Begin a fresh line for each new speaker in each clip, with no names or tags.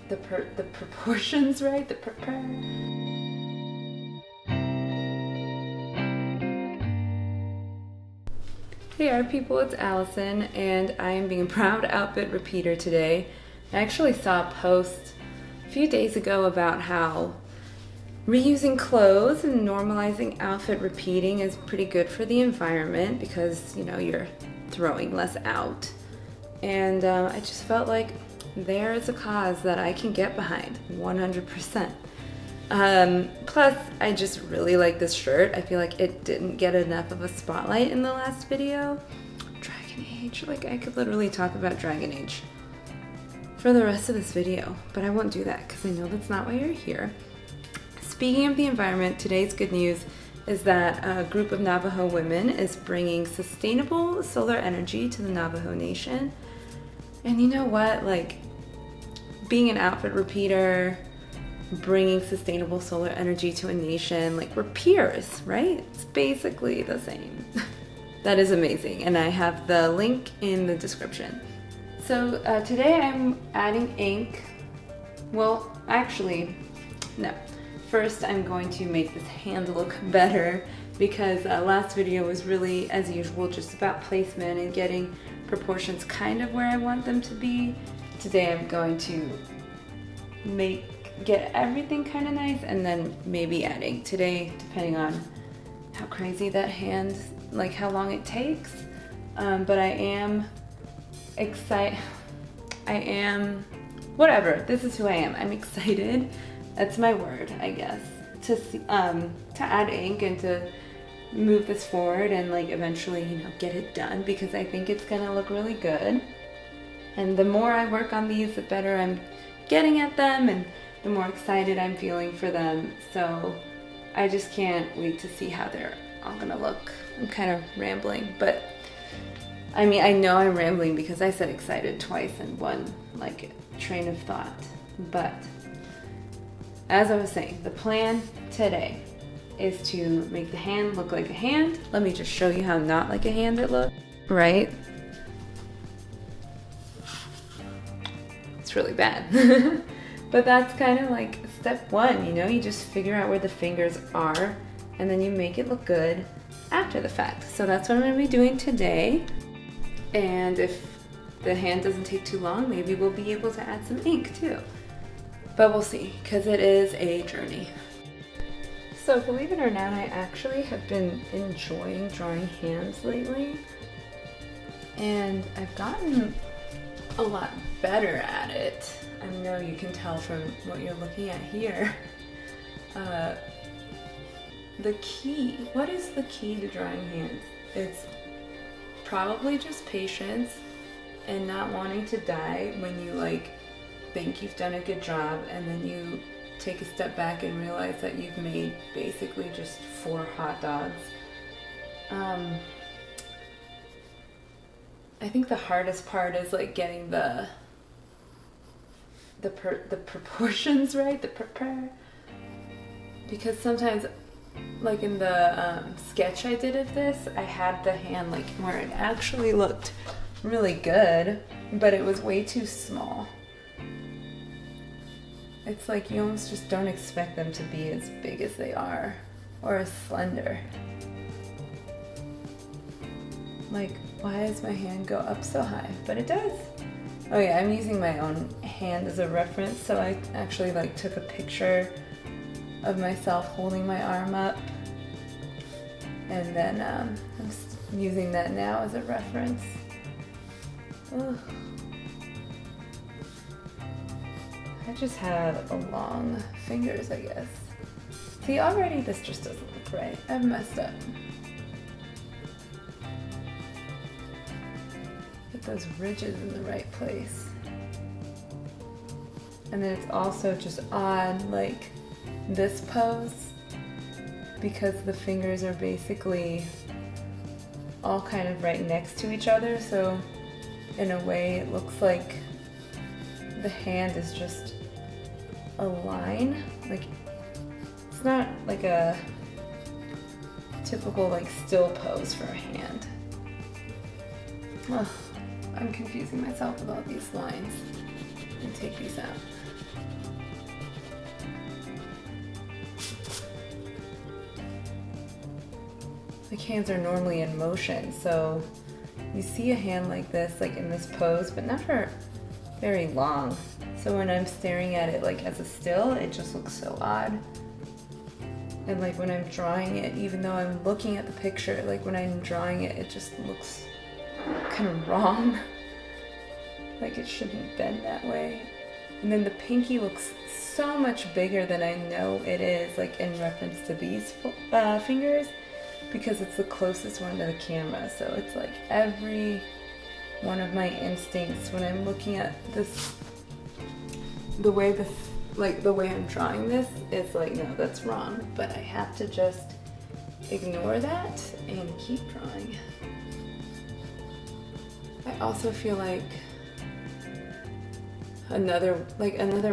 the proportions right, Hey art people, it's Allison, and I am being a proud outfit repeater today. I actually saw a post a few days ago about how reusing clothes and normalizing outfit repeating is pretty good for the environment because, you know, you're throwing less out. And I just felt like there is a cause that I can get behind 100%. Plus, I just really like this shirt. I feel like it didn't get enough of a spotlight in the last video. Dragon Age, like I could literally talk about Dragon Age for the rest of this video, but I won't do that because I know that's not why you're here. Speaking of the environment, today's good news is that a group of Navajo women is bringing sustainable solar energy to the Navajo Nation. And you know what, like being an outfit repeater, bringing sustainable solar energy to a nation, like we're peers, right? It's basically the same. That is amazing, and I have the link in the description. So today I'm adding ink. Well, actually, no. First I'm going to make this hand look better because last video was really, as usual, just about placement and getting proportions kind of where I want them to be. Today I'm going to get everything kind of nice and then maybe adding today, depending on how crazy that hand, like how long it takes. But I am excited. Whatever, this is who I am. I'm excited. That's my word, I guess. To add ink and to move this forward and like eventually, you know, get it done because I think it's gonna look really good. And the more I work on these, the better I'm getting at them and the more excited I'm feeling for them. So I just can't wait to see how they're all gonna look. I'm kind of rambling, but I mean, I know I'm rambling because I said excited twice in one like train of thought. But as I was saying, the plan today is to make the hand look like a hand. Let me just show you how not like a hand it looks, right? It's really bad. But that's kind of like step one, you know? You just figure out where the fingers are and then you make it look good after the fact. So that's what I'm gonna be doing today. And if the hand doesn't take too long, maybe we'll be able to add some ink too. But we'll see, because it is a journey. So believe it or not, I actually have been enjoying drawing hands lately. And I've gotten a lot better at it. I know you can tell from what you're looking at here. The key, what is the key to drawing hands? It's probably just patience and not wanting to die when you like think you've done a good job and then you take a step back and realize that you've made basically just 4 hot dogs. I think the hardest part is like getting the proportions right, because sometimes like in the sketch I did of this, I had the hand like where it actually looked really good, but it was way too small. It's like you almost just don't expect them to be as big as they are or as slender. Like, why does my hand go up so high? But it does. Oh yeah, I'm using my own hand as a reference, so I actually like took a picture of myself holding my arm up, and then I'm just using that now as a reference. Ugh. I just have long fingers, I guess. See, already this just doesn't look right. I've messed up. Get those ridges in the right place. And then it's also just odd, like this pose, because the fingers are basically all kind of right next to each other. So in a way, it looks like the hand is just a line. Like, it's not like a typical like still pose for a hand. Ugh, I'm confusing myself with all these lines. And take these out. like hands are normally in motion. So you see a hand like this, like in this pose, but never very long. So when I'm staring at it like as a still, it just looks so odd. And like when I'm drawing it, even though I'm looking at the picture, like when I'm drawing it, it just looks kind of wrong. Like it shouldn't bend that way. And then the pinky looks so much bigger than I know it is, like in reference to these fingers, because it's the closest one to the camera. So it's like every one of my instincts when I'm looking at this, the way I'm drawing this is like, no, that's wrong. But I have to just ignore that and keep drawing. I also feel like another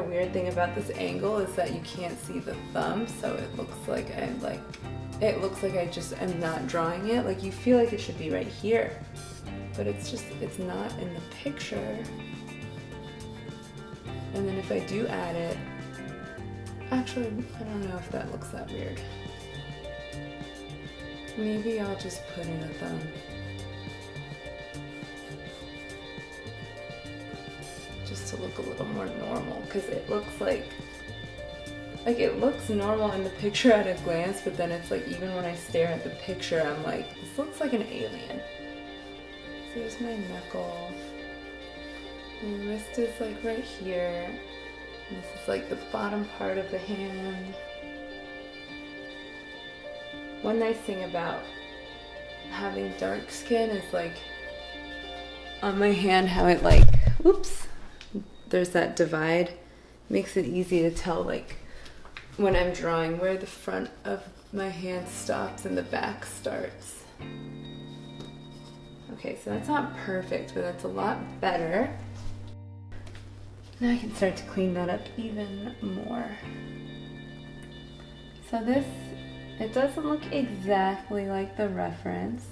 weird thing about this angle is that you can't see the thumb, so it looks like I just am not drawing it. Like you feel like it should be right here, but it's not in the picture. And then if I do add it, actually, I don't know if that looks that weird. Maybe I'll just put in a thumb. Just to look a little more normal, because it looks like it looks normal in the picture at a glance, but then it's like even when I stare at the picture, I'm like, this looks like an alien. So there's my knuckle. My wrist is like right here. And this is like the bottom part of the hand. One nice thing about having dark skin is like on my hand how it like, oops, there's that divide. Makes it easy to tell like when I'm drawing where the front of my hand stops and the back starts. Okay, so that's not perfect, but that's a lot better. Now I can start to clean that up even more. So this, it doesn't look exactly like the reference,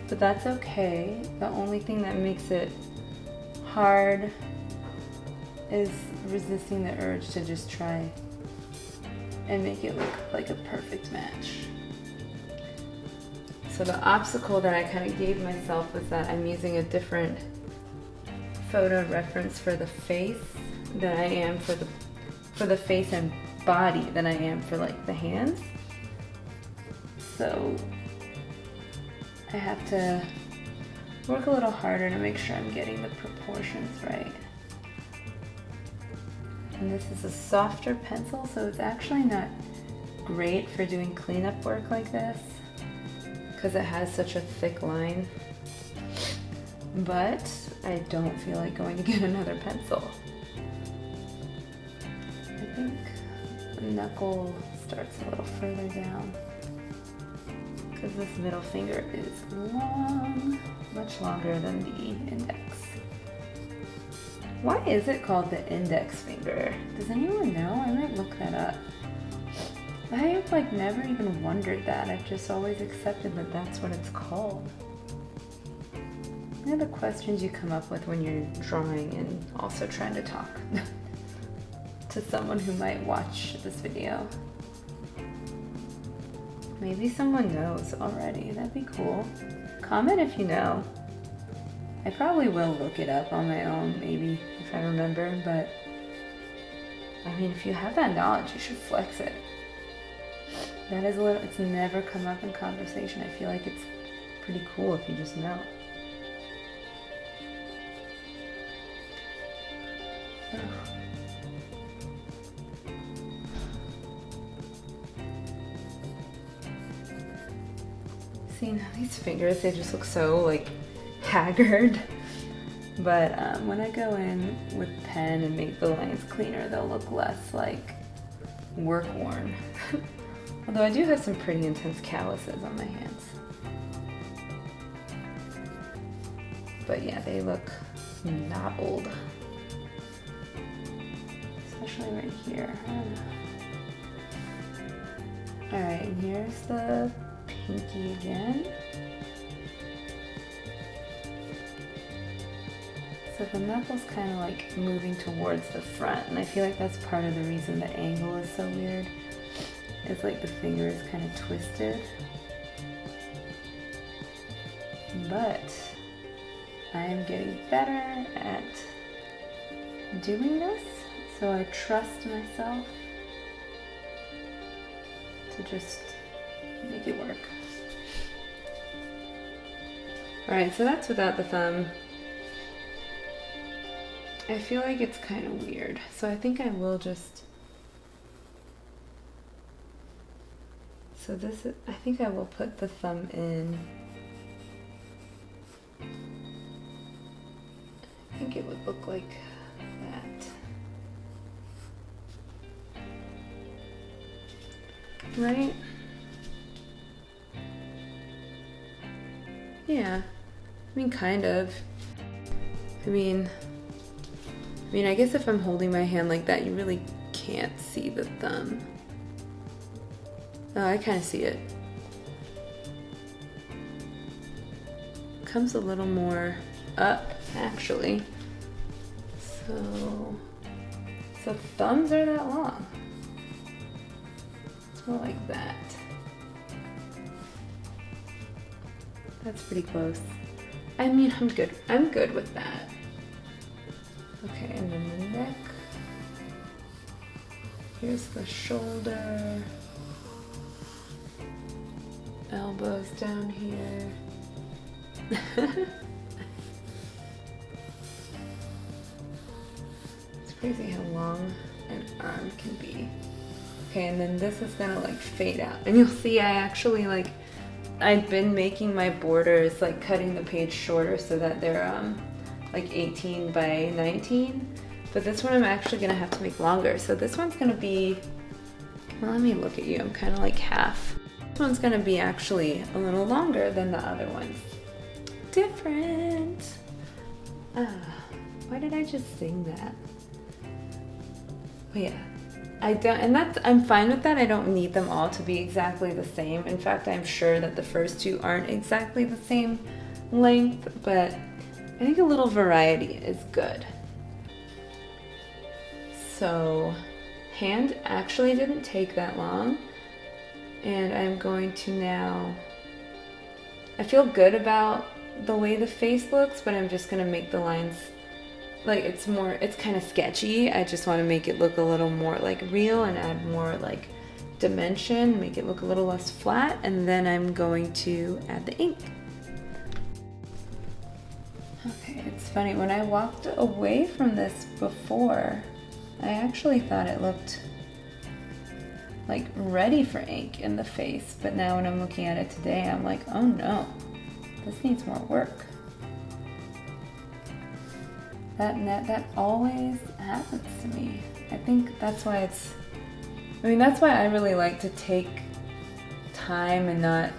but that's okay. The only thing that makes it hard is resisting the urge to just try and make it look like a perfect match. So the obstacle that I kind of gave myself was that I'm using a different photo reference for the face than I am for the face and body than I am for like the hands. So I have to work a little harder to make sure I'm getting the proportions right. And this is a softer pencil, so it's actually not great for doing cleanup work like this because it has such a thick line. But I don't feel like going to get another pencil. I think the knuckle starts a little further down because this middle finger is long, much longer than the index. Why is it called the index finger? Does anyone know? I might look that up. I have like never even wondered that. I've just always accepted that that's what it's called. What are the questions you come up with when you're drawing and also trying to talk to someone who might watch this video? Maybe someone knows already. That'd be cool. Comment if you know. I probably will look it up on my own, maybe, if I remember, but I mean, if you have that knowledge, you should flex it. That is it's never come up in conversation. I feel like it's pretty cool if you just know. See, now these fingers, they just look so like haggard. But when I go in with pen and make the lines cleaner, they'll look less like work worn. Although I do have some pretty intense calluses on my hands. But yeah, they look not old. Especially right here. Alright, and here's the pinky again. So the knuckle's kind of like moving towards the front, and I feel like that's part of the reason the angle is so weird. It's like the finger is kind of twisted. but I am getting better at doing this, so I trust myself to just make it work. Alright, so that's without the thumb. I feel like it's kind of weird, so I think I will just... So this is, I think I will put the thumb in. I think it would look like that. Right? Yeah. I mean, kind of. I mean, I guess if I'm holding my hand like that, you really can't see the thumb. Oh, I kind of see it. Comes a little more up, actually. So thumbs are that long. It's more like that. That's pretty close. I mean, I'm good with that. Okay, and then the neck. Here's the shoulder. Elbows down here. It's crazy how long an arm can be. Okay, and then this is gonna like fade out. And you'll see I actually like, I've been making my borders, like cutting the page shorter so that they're like 18 by 19. But this one I'm actually gonna have to make longer. So this one's gonna be, well, let me look at you, I'm kind of like half. This one's gonna be actually a little longer than the other ones. Different. Why did I just sing that? Oh yeah, I'm fine with that. I don't need them all to be exactly the same. In fact, I'm sure that the first two aren't exactly the same length, but I think a little variety is good. So, hand actually didn't take that long. And I'm going to now, I feel good about the way the face looks, but I'm just gonna make the lines, like it's kind of sketchy. I just want to make it look a little more like real and add more like dimension, make it look a little less flat, and then I'm going to add the ink. Okay, it's funny, when I walked away from this before, I actually thought it looked like ready for ink in the face, but now when I'm looking at it today, I'm like, oh no, this needs more work. That always happens to me. I think that's why that's why I really like to take time and not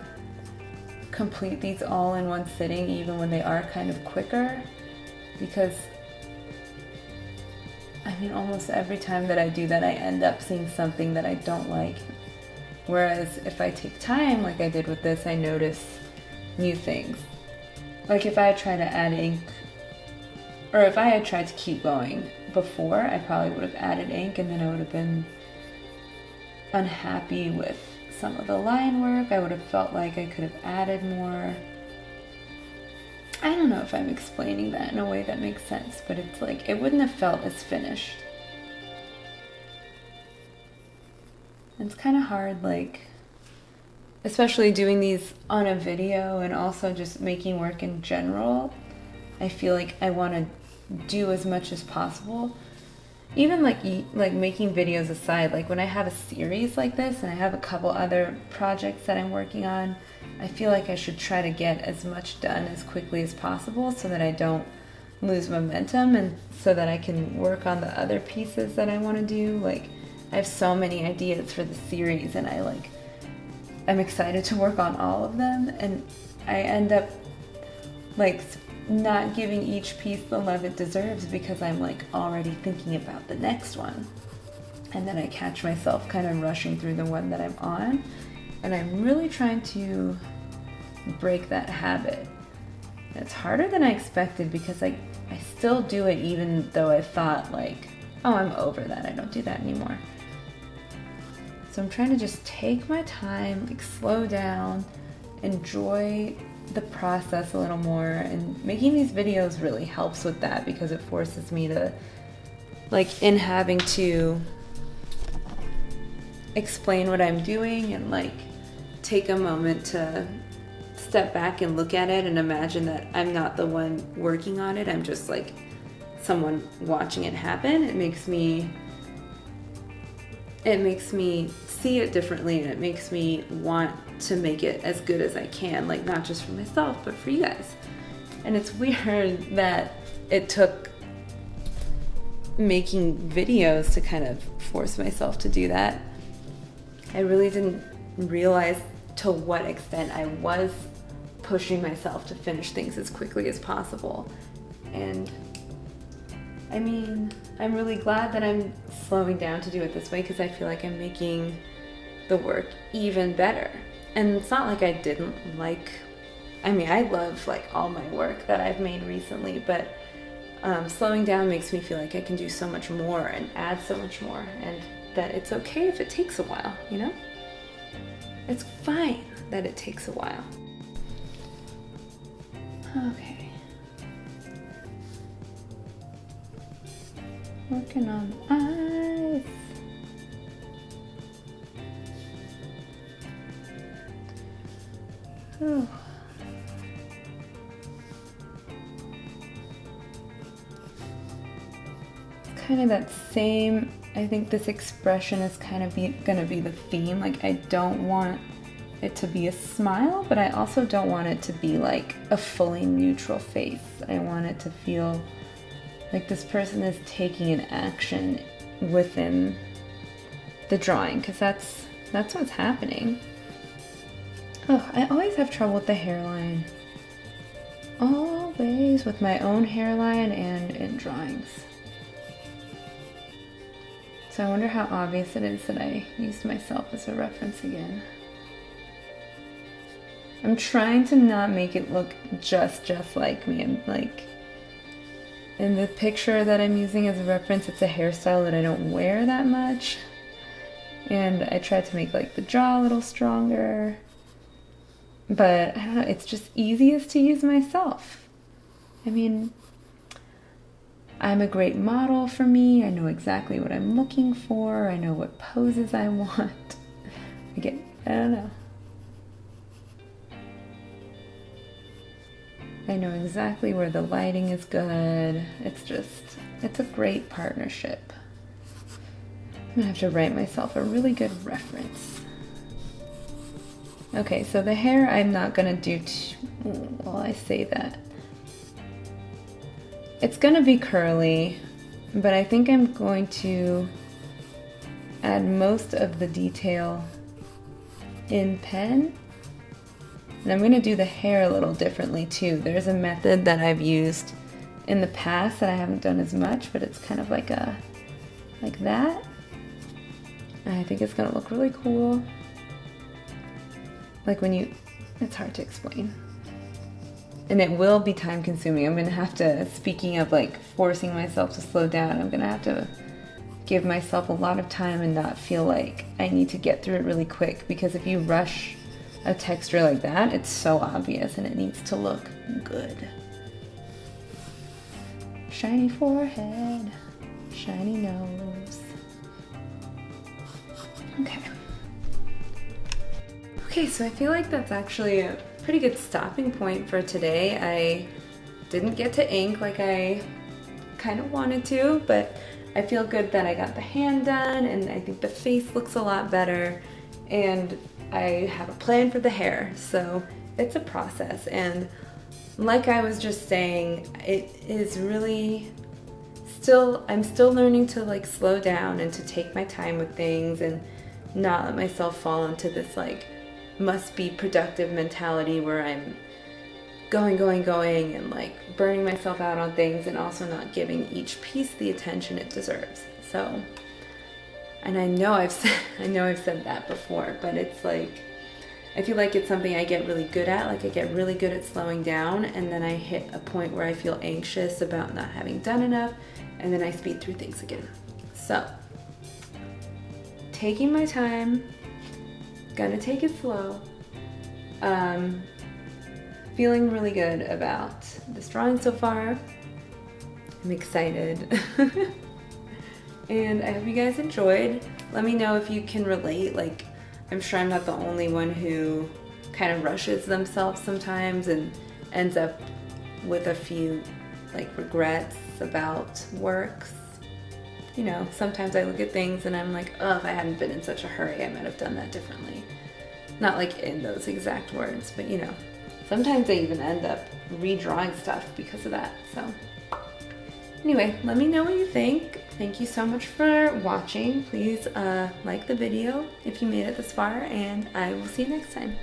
complete these all in one sitting, even when they are kind of quicker, because I mean, almost every time that I do that, I end up seeing something that I don't like. Whereas if I take time, like I did with this, I notice new things. Like if I had tried to add ink, or if I had tried to keep going before, I probably would have added ink and then I would have been unhappy with some of the line work. I would have felt like I could have added more. I don't know if I'm explaining that in a way that makes sense, but it's like, it wouldn't have felt as finished. It's kind of hard, like, especially doing these on a video and also just making work in general. I feel like I want to do as much as possible. Even like making videos aside, like when I have a series like this and I have a couple other projects that I'm working on, I feel like I should try to get as much done as quickly as possible so that I don't lose momentum and so that I can work on the other pieces that I want to do. Like, I have so many ideas for the series and I'm excited to work on all of them, and I end up like not giving each piece the love it deserves because I'm like already thinking about the next one. And then I catch myself kind of rushing through the one that I'm on. And I'm really trying to break that habit. And it's harder than I expected because I still do it even though I thought like, oh, I'm over that. I don't do that anymore. So I'm trying to just take my time, like slow down, enjoy the process a little more, and making these videos really helps with that because it forces me to, like, in having to explain what I'm doing and like take a moment to step back and look at it and imagine that I'm not the one working on it. I'm just like someone watching it happen. It makes me see it differently, and it makes me want to make it as good as I can, like not just for myself but for you guys. And it's weird that it took making videos to kind of force myself to do that. I really didn't realize to what extent I was pushing myself to finish things as quickly as possible. And I mean, I'm really glad that I'm slowing down to do it this way because I feel like I'm making the work even better. And it's not like I didn't like, I mean, I love like all my work that I've made recently, but slowing down makes me feel like I can do so much more and add so much more, and that it's okay if it takes a while, you know? It's fine that it takes a while. Okay. Working on the eyes. Oh. It's kind of that same, I think this expression is kind of gonna be the theme. Like, I don't want it to be a smile, but I also don't want it to be like a fully neutral face. I want it to feel like this person is taking an action within the drawing, because that's what's happening. Oh, I always have trouble with the hairline. Always with my own hairline and in drawings. So I wonder how obvious it is that I used myself as a reference again. I'm trying to not make it look just like me. I'm like, in the picture that I'm using as a reference, it's a hairstyle that I don't wear that much. And I tried to make like the jaw a little stronger. But I don't know, it's just easiest to use myself. I mean, I'm a great model for me. I know exactly what I'm looking for. I know what poses I want. I don't know. I know exactly where the lighting is good. It's a great partnership. I'm gonna have to write myself a really good reference. Okay, so the hair I'm not gonna do well, I say that. It's gonna be curly, but I think I'm going to add most of the detail in pen. And I'm gonna do the hair a little differently too. There's a method that I've used in the past that I haven't done as much, but it's kind of like that. And I think it's gonna look really cool. Like it's hard to explain. And it will be time consuming. I'm gonna have to, speaking of like forcing myself to slow down, I'm gonna have to give myself a lot of time and not feel like I need to get through it really quick, because if you rush a texture like that, it's so obvious and it needs to look good. Shiny forehead, shiny nose. Okay, so I feel like that's actually a pretty good stopping point for today. I didn't get to ink like I kind of wanted to, but I feel good that I got the hand done, and I think the face looks a lot better, and I have a plan for the hair, so it's a process. And like I was just saying, it is really I'm still learning to like slow down and to take my time with things and not let myself fall into this like must be productive mentality where I'm going and like burning myself out on things and also not giving each piece the attention it deserves. So, and I know I've said that before, but it's like, I feel like it's something I get really good at. Like I get really good at slowing down, and then I hit a point where I feel anxious about not having done enough, and then I speed through things again. So, taking my time, gonna take it slow. feeling really good about this drawing so far. I'm excited. And I hope you guys enjoyed. Let me know if you can relate. Like, I'm sure I'm not the only one who kind of rushes themselves sometimes and ends up with a few like regrets about works. You know, sometimes I look at things and I'm like, oh, if I hadn't been in such a hurry, I might have done that differently. Not like in those exact words, but you know, sometimes I even end up redrawing stuff because of that. So anyway, let me know what you think. Thank you so much for watching. Please like the video if you made it this far, and I will see you next time.